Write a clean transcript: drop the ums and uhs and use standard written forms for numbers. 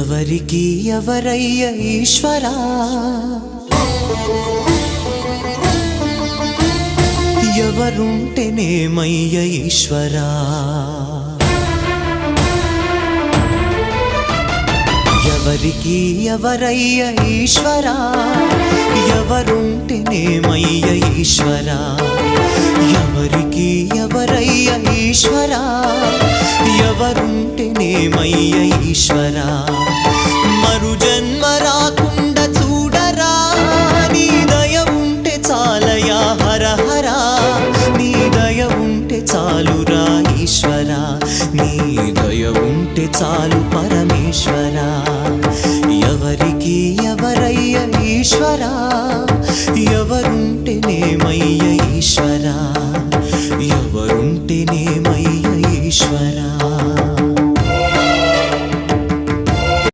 ఎవరికి ఎవరయ్య ఈశ్వరా ఎవరుంటేనేమయ్య ఈశ్వరా ఎవరికి ఎవరయ్య ఈశ్వరా ఎవరుంటేనేమయ్య ఈశ్వరా ఎవరికి ఎవరయ్య ఈశ్వరా ఎవరుంటేనేమయ్య ఈశ్వరా మరు జన్మ రాకుండా చూడరా నీ దయ ఉంటే చాలయా హర హర నీ దయ ఉంటే చాలురా ఈశ్వరా నీ దయ ఉంటే చాలు పరమేశ్వరా